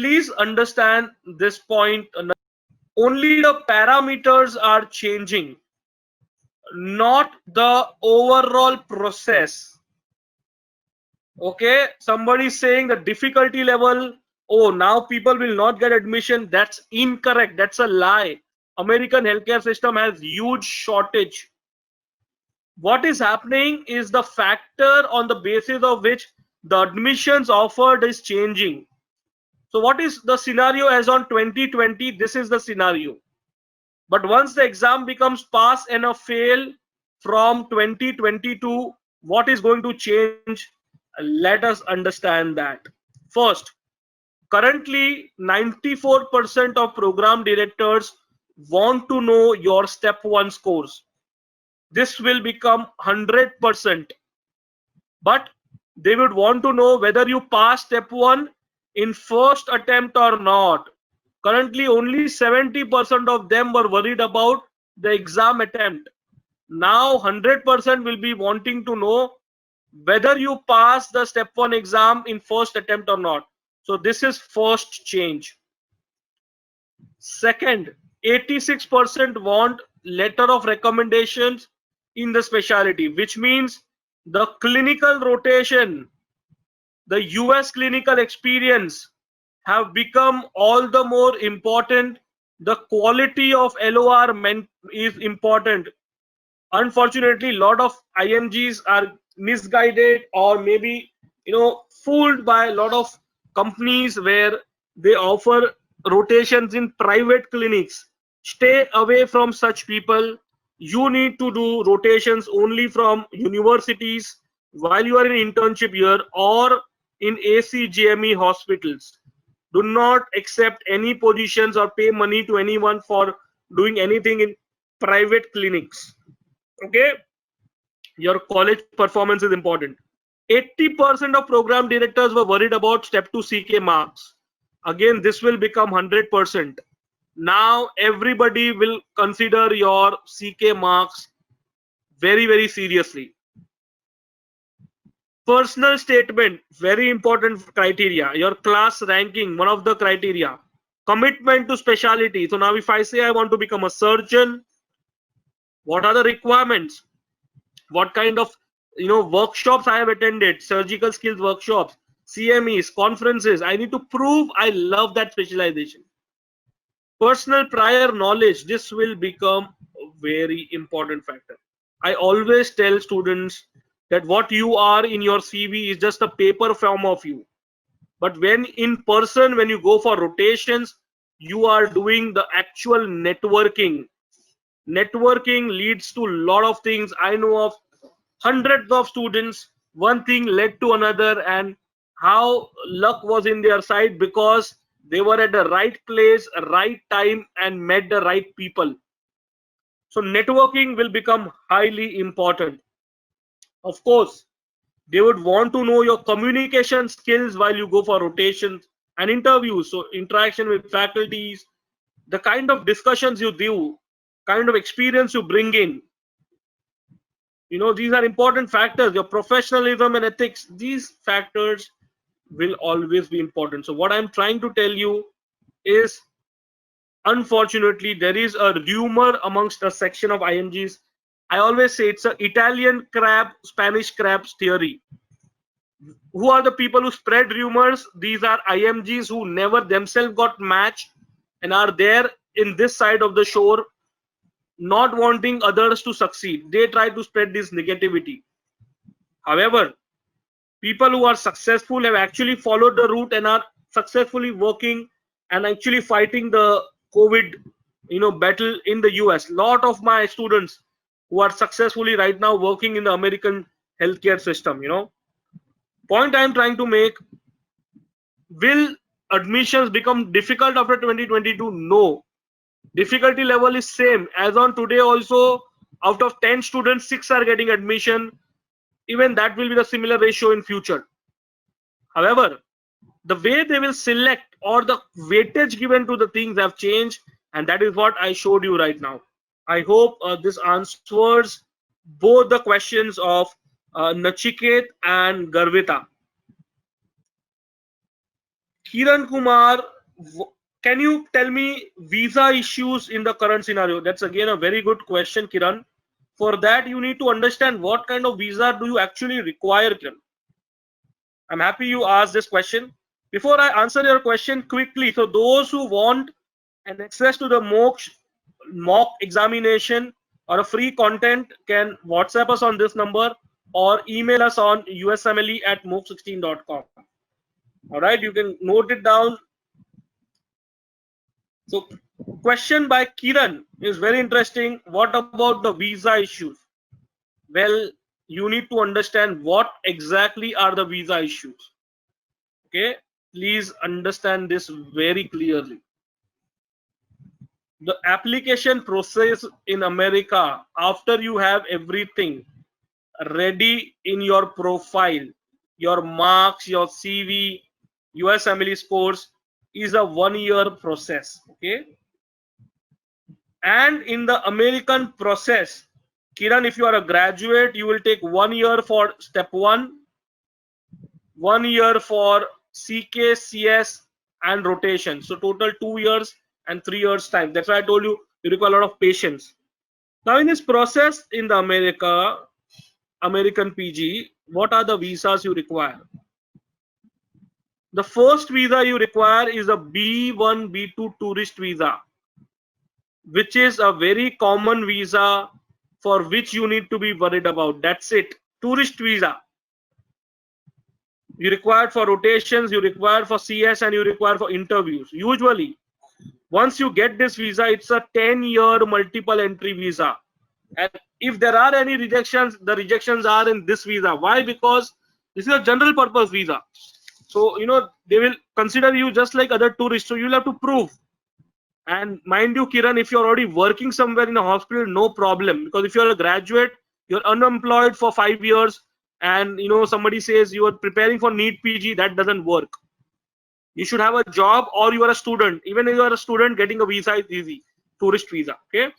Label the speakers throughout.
Speaker 1: please understand this point. Only the parameters are changing, not the overall process. Okay, somebody is saying the difficulty level, oh, now people will not get admission. That's incorrect. That's a lie. American healthcare system has huge shortage. What is happening is the factor on the basis of which the admissions offered is changing. So what is the scenario as on 2020? This is the scenario. But once the exam becomes pass and a fail from 2022, what is going to change? Let us understand that. First, currently 94% of program directors want to know your step 1 scores. This will become 100%. But they would want to know whether you pass step 1 in first attempt or not. Currently, only 70% of them were worried about the exam attempt. Now, 100% will be wanting to know whether you pass the step 1 exam in first attempt or not. So, this is first change. Second, 86% want letter of recommendations in the specialty, which means the clinical rotation, the US clinical experience have become all the more important. The quality of LOR is important. Unfortunately, a lot of IMGs are misguided or maybe fooled by a lot of companies where they offer rotations in private clinics. Stay away from such people. You need to do rotations only from universities while you are in internship year or in ACGME hospitals. Do not accept any positions or pay money to anyone for doing anything in private clinics. Okay, your college performance is important. 80% of program directors were worried about step 2 CK marks. Again, this will become 100%. Now everybody will consider your CK marks very, very seriously. Personal statement, very important criteria. Your class ranking, one of the criteria. Commitment to specialty. So now if I say I want to become a surgeon, what are the requirements? What kind of workshops I have attended, surgical skills workshops, CMEs, conferences. I need to prove I love that specialization. Personal prior knowledge, this will become a very important factor. I always tell students that what you are in your CV is just a paper form of you. But when in person, when you go for rotations, you are doing the actual networking. Networking leads to a lot of things. I know of hundreds of students, one thing led to another, and how luck was in their side because they were at the right place, right time, and met the right people. So networking will become highly important. Of course, they would want to know your communication skills while you go for rotations and interviews. So interaction with faculties, the kind of discussions you do, kind of experience you bring in. These are important factors. Your professionalism and ethics, these factors will always be important. So what I'm trying to tell you is, unfortunately, there is a rumor amongst a section of IMGs. I always say it's an Italian crab, Spanish crabs theory. Who are the people who spread rumors? These are IMGs who never themselves got matched and are there in this side of the shore, not wanting others to succeed. They try to spread this negativity. However, people who are successful have actually followed the route and are successfully working and actually fighting the COVID battle in the US. Lot of my students who are successfully right now working in the American healthcare system. Point I'm trying to make, will admissions become difficult after 2022? No. Difficulty level is same as on today. Also, out of 10 students, 6 are getting admission. Even that will be the similar ratio in future. However, the way they will select or the weightage given to the things have changed, and that is what I showed you right now. I hope this answers both the questions of Nachiket and Garvita. Kiran Kumar, can you tell me visa issues in the current scenario? That's again a very good question, Kiran. For that, you need to understand what kind of visa do you actually require, Kiran. I'm happy you asked this question. Before I answer your question quickly, so those who want an access to the mock examination or a free content can WhatsApp us on this number or email us on usmle@mooc16.com. All right, you can note it down. So, question by Kiran is very interesting. What about the visa issues? Well, you need to understand what exactly are the visa issues. Okay, please understand this very clearly. The application process in America, after you have everything ready in your profile, your marks, your CV, USMLE scores, is a 1 year process. Okay, and in the American process, Kiran, if you are a graduate, you will take 1 year for step 1 year for CK, CS, and rotation. So total 2 years and 3 years time. That's why I told you you require a lot of patience. Now in this process in the American PG, what are the visas you require? The first visa you require is a B1, B2 tourist visa, which is a very common visa for which you need to be worried about. That's it. Tourist visa. You require for rotations, you require for CS, and you require for interviews. Usually, once you get this visa, it's a 10-year multiple entry visa. And if there are any rejections, the rejections are in this visa. Why? Because this is a general purpose visa. So, they will consider you just like other tourists. So you'll have to prove. And mind you, Kiran, if you're already working somewhere in a hospital, no problem. Because if you're a graduate, you're unemployed for 5 years, and somebody says you are preparing for NEET PG, that doesn't work. You should have a job, or you are a student. Even if you are a student, getting a visa is easy. Tourist visa. Okay.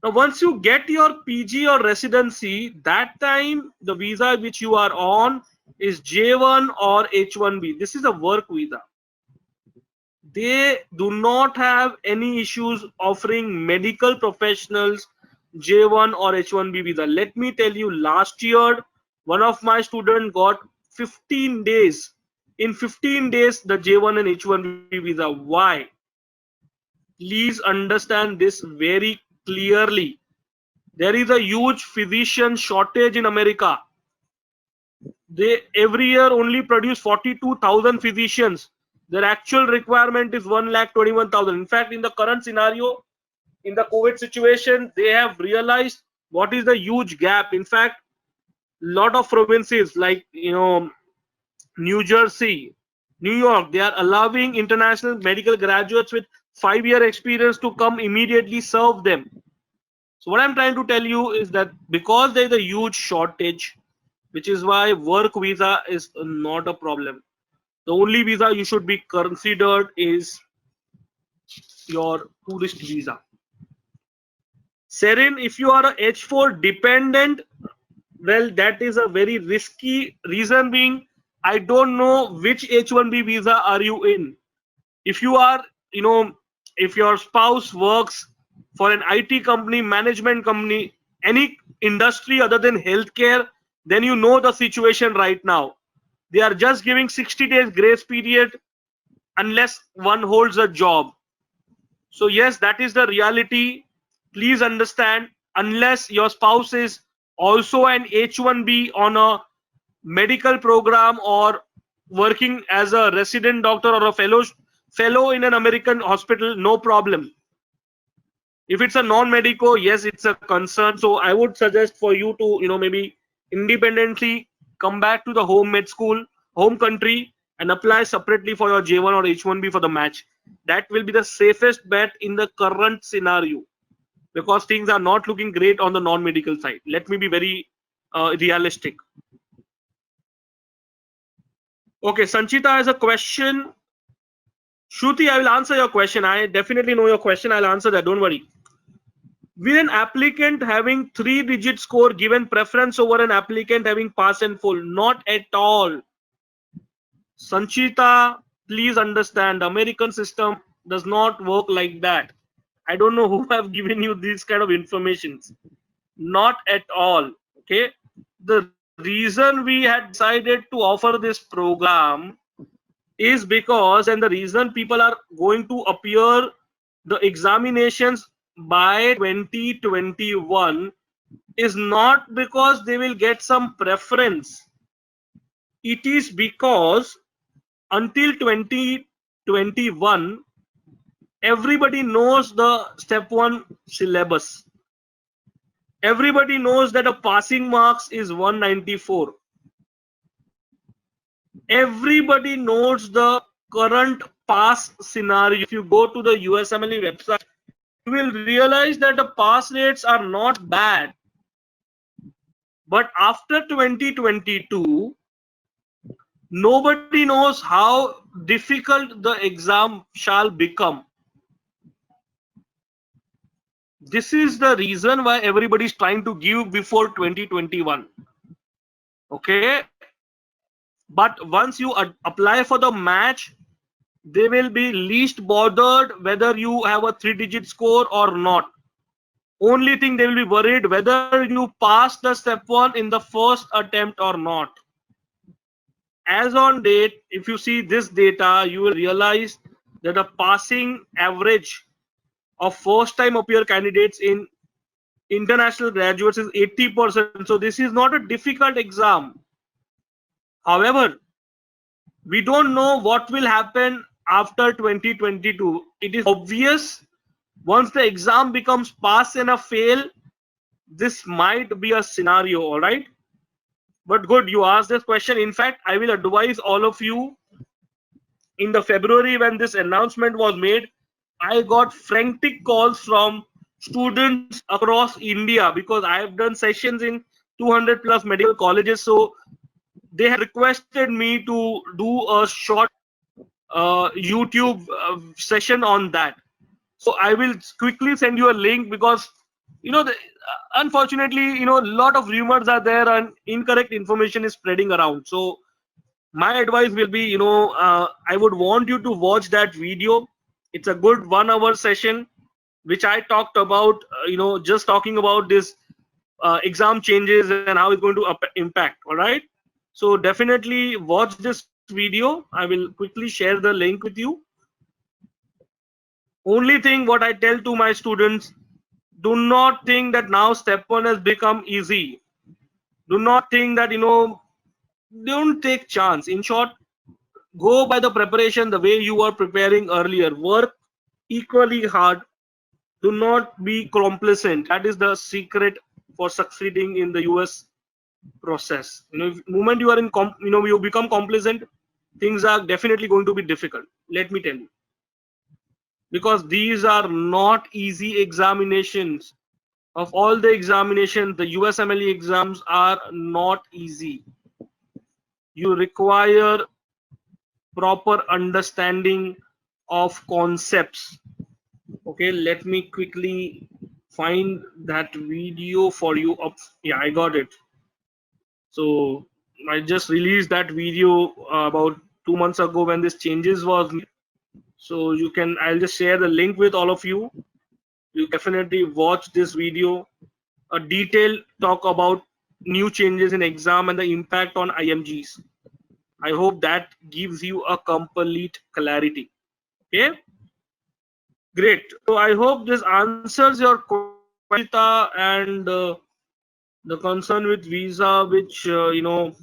Speaker 1: Now, once you get your PG or residency, that time the visa which you are on is J1 or H1B. This is a work visa. They do not have any issues offering medical professionals J1 or H1B visa. Let me tell you, last year, one of my students got 15 days. In 15 days, the J1 and H1B visa. Why? Please understand this very clearly. There is a huge physician shortage in America. They every year only produce 42,000 physicians. Their actual requirement is 1,21,000. In fact, in the current scenario, in the COVID situation, they have realized what is the huge gap. In fact, lot of provinces like New Jersey, New York, they are allowing international medical graduates with 5-year experience to come immediately serve them. So what I'm trying to tell you is that because there is a huge shortage, which is why work visa is not a problem. The only visa you should be considered is your tourist visa. Serin, if you are a H4 dependent, well, that is a very risky. Reason being, I don't know which H1B visa are you in. If you are, if your spouse works for an IT company, management company, any industry other than healthcare, then you know the situation right now. They are just giving 60 days grace period unless one holds a job. So yes, that is the reality. Please understand, unless your spouse is also an H1B on a medical program or working as a resident doctor or a fellow in an American hospital, no problem. If it's a non-medico, yes, it's a concern. So I would suggest for you to, maybe independently come back to the home med school, home country, and apply separately for your J1 or H1B for the match. That will be the safest bet in the current scenario, because things are not looking great on the non-medical side. Let me be very realistic. Okay, Sanchita has a question. Shruti, I will answer your question. I definitely know your question. I'll answer that. Don't worry. Will an applicant having 3-digit score given preference over an applicant having pass and full? Not at all. Sanchita, Please understand, the American system does not work like that. I don't know who have given you these kind of informations. Not at all. Okay. The reason we had decided to offer this program is because, and the reason people are going to appear the examinations by 2021 is not because they will get some preference. It is because until 2021 everybody knows the step 1 syllabus. Everybody knows that a passing marks is 194. Everybody knows the current pass scenario. If you go to the USMLE website, you will realize that the pass rates are not bad. But after 2022, nobody knows how difficult the exam shall become. This is the reason why everybody is trying to give before 2021. Okay, but once you apply for the match, they will be least bothered whether you have a 3-digit score or not. Only thing they will be worried whether you pass the step 1 in the first attempt or not. As on date, if you see this data, you will realize that the passing average of first time appear candidates in international graduates is 80%. So this is not a difficult exam. However, we don't know what will happen after 2022. It is obvious once the exam becomes pass and a fail, this might be a scenario. All right, but good, you asked this question. In fact, I will advise all of you, in the February when this announcement was made, I got frantic calls from students across India because I have done sessions in 200 plus medical colleges. So they have requested me to do a short YouTube session on that. So I will quickly send you a link because unfortunately a lot of rumors are there and incorrect information is spreading around. So my advice will be, I would want you to watch that video. It's a good 1 hour session which I talked about, just talking about this exam changes and how it's going to impact. All right, so definitely watch this video. I will quickly share the link with you. Only thing what I tell to my students, do not think that now step 1 has become easy. Do not think that, don't take chance. In short, go by the preparation the way you were preparing earlier. Work equally hard. Do not be complacent. That is the secret for succeeding in the US process. If moment you are in you become complacent, things are definitely going to be difficult. Let me tell you, because these are not easy examinations. Of all the examinations, the USMLE exams are not easy. You require proper understanding of concepts. Okay, let me quickly find that video for you. Yeah, I got it. So I just released that video about 2 months ago when this changes was made. So I'll just share the link with all of you. You definitely watch this video. A detailed talk about new changes in exam and the impact on IMGs. I hope that gives you a complete clarity. Okay, great. So I hope this answers your question, and the concern with visa, which Kiran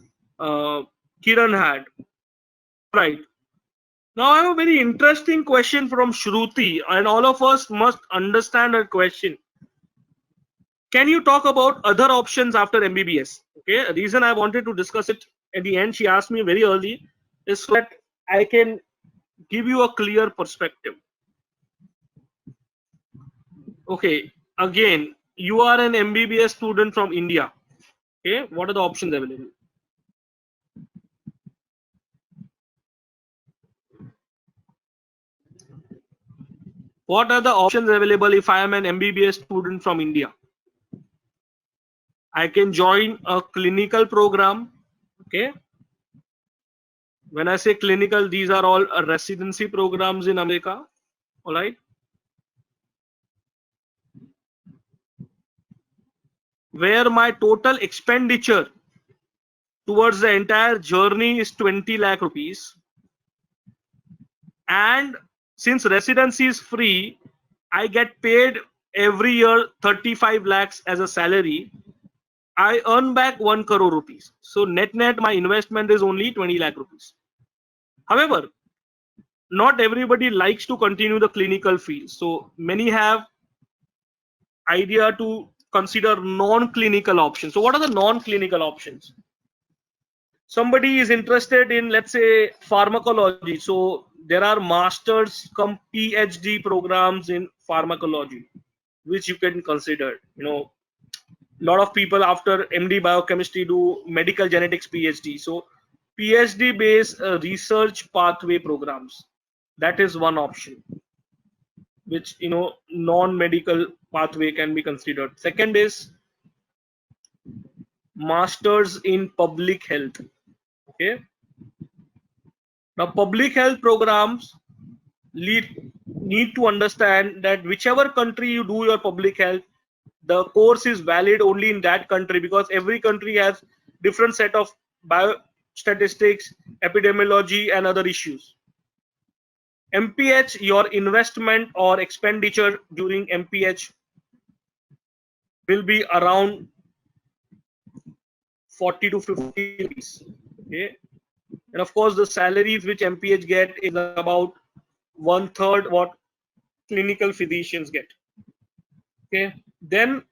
Speaker 1: had. Right. Now I have a very interesting question from Shruti, and all of us must understand her question. Can you talk about other options after MBBS? Okay, the reason I wanted to discuss it at the end, she asked me very early, is so that I can give you a clear perspective. Okay, again, you are an MBBS student from India. Okay, what are the options available? What are the options available if I am an MBBS student from India? I can join a clinical program. Okay, When I say clinical, these are all residency programs in America. All right. Where my total expenditure towards the entire journey is 20 lakh rupees. And since residency is free, I get paid every year 35 lakhs as a salary. I earn back 1 crore rupees. So net my investment is only 20 lakh rupees. However, not everybody likes to continue the clinical field. So many have idea to consider non-clinical options. So what are the non-clinical options? Somebody is interested in, let's say, pharmacology. So there are masters come PhD programs in pharmacology, which you can consider. A lot of people after MD biochemistry do medical genetics PhD. So PhD based research pathway programs, that is one option, which non-medical pathway can be considered. Second is masters in public health. Okay. Now public health programs need to understand that whichever country you do your public health, the course is valid only in that country, because every country has different set of biostatistics, epidemiology and other issues. MPH, your investment or expenditure during MPH will be around 40 to 50 rupees. Okay. And of course the salaries which MPH get is about 1/3 what clinical physicians get. Okay. Then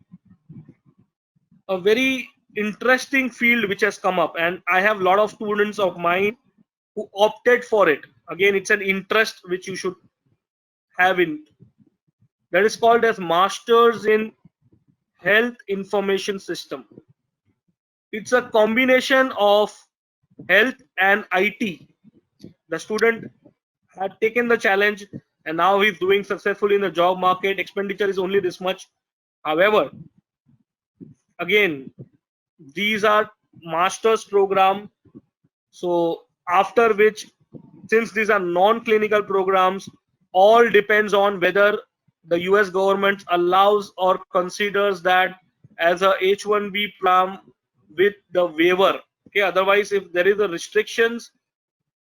Speaker 1: a very interesting field which has come up, and I have a lot of students of mine who opted for it. Again, it's an interest which you should have in. That is called as Masters in Health Information System. It's a combination of health and IT. The student had taken the challenge and now he's doing successfully in the job market. Expenditure is only this much. However, again, these are master's program. So after which, since these are non-clinical programs, all depends on whether the US government allows or considers that as a H1B program with the waiver. Okay, otherwise if there is a restrictions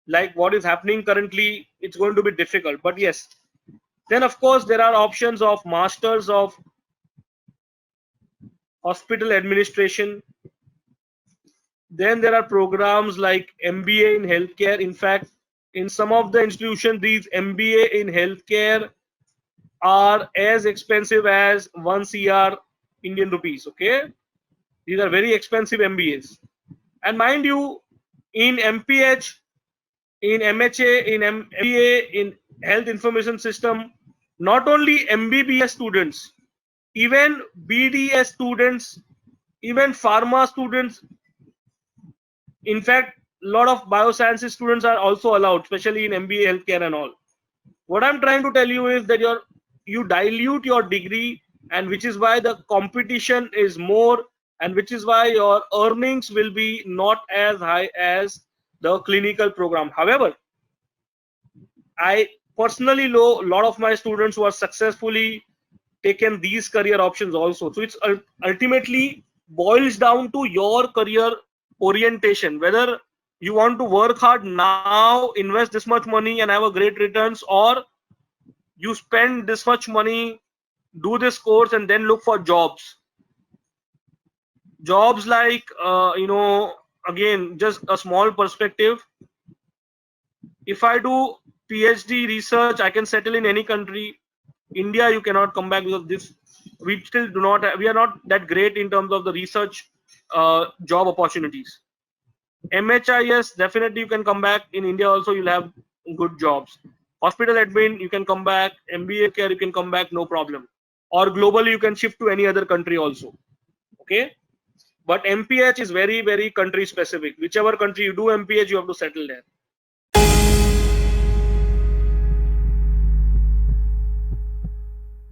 Speaker 1: like what is happening currently, it's going to be difficult. But yes, then of course there are options of masters of hospital administration. Then there are programs like MBA in healthcare. In fact, in some of the institutions, these MBA in healthcare are as expensive as 1 CR Indian rupees. Okay, these are very expensive MBAs. And mind you, in MPH, in MHA, in MBA, in health information system, not only MBBS students, even BDS students, even pharma students, in fact, a lot of biosciences students are also allowed, especially in MBA healthcare and all. What I'm trying to tell you is that you dilute your degree, and which is why the competition is more, and which is why your earnings will be not as high as the clinical program. However, I personally know a lot of my students who are successfully taken these career options also. So it's ultimately boils down to your career orientation, whether you want to work hard now, invest this much money and have a great returns, or you spend this much money, do this course and then look for jobs like again, just a small perspective. If I do PhD research, I can settle in any country. India, you cannot come back because this we still do not have, we are not that great in terms of the research job opportunities. MHIS, definitely you can come back. In India also you'll have good jobs. Hospital admin, you can come back. MBA care, you can come back, no problem. Or globally you can shift to any other country also. Okay, but MPH is very country specific. Whichever country you do MPH, you have to settle there.